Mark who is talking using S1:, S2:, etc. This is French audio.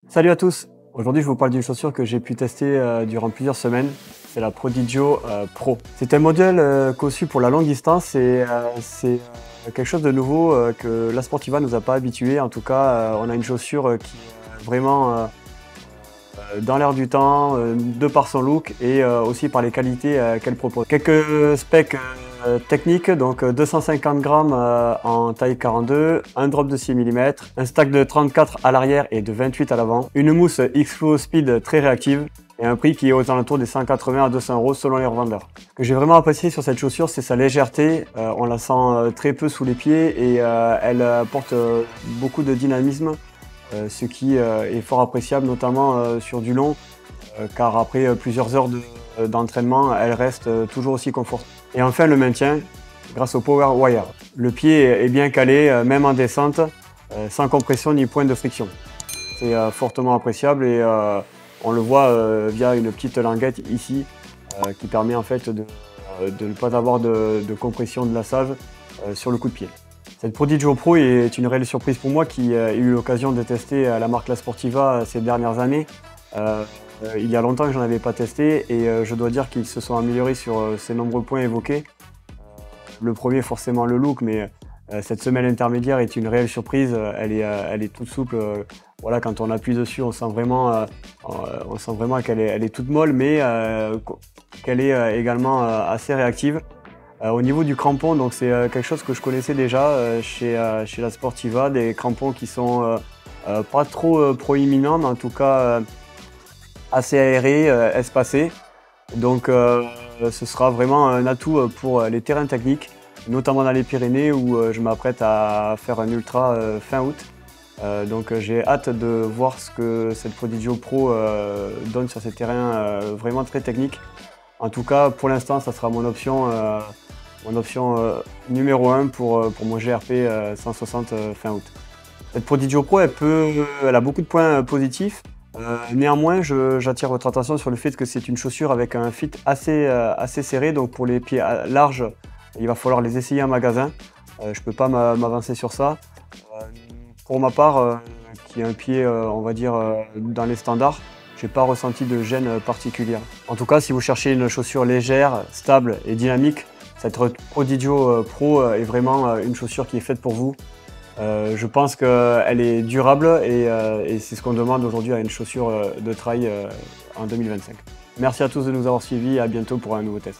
S1: Salut à tous! Aujourd'hui, je vous parle d'une chaussure que j'ai pu tester durant plusieurs semaines. C'est la Prodigio Pro. C'est un modèle conçu pour la longue distance et c'est quelque chose de nouveau que la Sportiva nous a pas habitués. En tout cas, on a une chaussure qui est vraiment dans l'air du temps, de par son look et aussi par les qualités qu'elle propose. Quelques specs techniques, donc 250 grammes en taille 42, un drop de 6 mm, un stack de 34 à l'arrière et de 28 à l'avant, une mousse X-Flow Speed très réactive et un prix qui est aux alentours des 180 à 200 € selon les revendeurs. Ce que j'ai vraiment apprécié sur cette chaussure, c'est sa légèreté. On la sent très peu sous les pieds et elle apporte beaucoup de dynamisme. Ce qui est fort appréciable, notamment sur du long, car après plusieurs heures d'entraînement, elle reste toujours aussi confortable. Et enfin, le maintien, grâce au Power Wire. Le pied est bien calé, même en descente, sans compression ni point de friction. C'est fortement appréciable et on le voit via une petite languette ici, qui permet en fait de ne pas avoir de compression de lassage sur le coup de pied. Cette Prodigio Pro est une réelle surprise pour moi qui ai eu l'occasion de tester la marque La Sportiva ces dernières années. Il y a longtemps que je n'en avais pas testé et je dois dire qu'ils se sont améliorés sur ces nombreux points évoqués. Le premier forcément le look, mais cette semelle intermédiaire est une réelle surprise. Elle est toute souple. Voilà, quand on appuie dessus, on sent vraiment qu'elle est toute molle, mais qu'elle est également assez réactive. Au niveau du crampon, donc c'est quelque chose que je connaissais déjà chez la Sportiva, des crampons qui sont pas trop proéminents, mais en tout cas assez aérés, espacés. Donc ce sera vraiment un atout pour les terrains techniques, notamment dans les Pyrénées où je m'apprête à faire un ultra fin août. Donc j'ai hâte de voir ce que cette Prodigio Pro donne sur ces terrains vraiment très techniques. En tout cas, pour l'instant, ça sera mon option numéro 1 pour mon GRP 160 fin août. Cette Prodigio Pro, elle a beaucoup de points positifs. Néanmoins, j'attire votre attention sur le fait que c'est une chaussure avec un fit assez serré. Donc pour les pieds larges, il va falloir les essayer en magasin. Je ne peux pas m'avancer sur ça. Pour ma part, qui a un pied, on va dire, dans les standards, je n'ai pas ressenti de gêne particulière. En tout cas, si vous cherchez une chaussure légère, stable et dynamique, cette Prodigio Pro est vraiment une chaussure qui est faite pour vous. Je pense qu'elle est durable et c'est ce qu'on demande aujourd'hui à une chaussure de trail en 2025. Merci à tous de nous avoir suivis et à bientôt pour un nouveau test.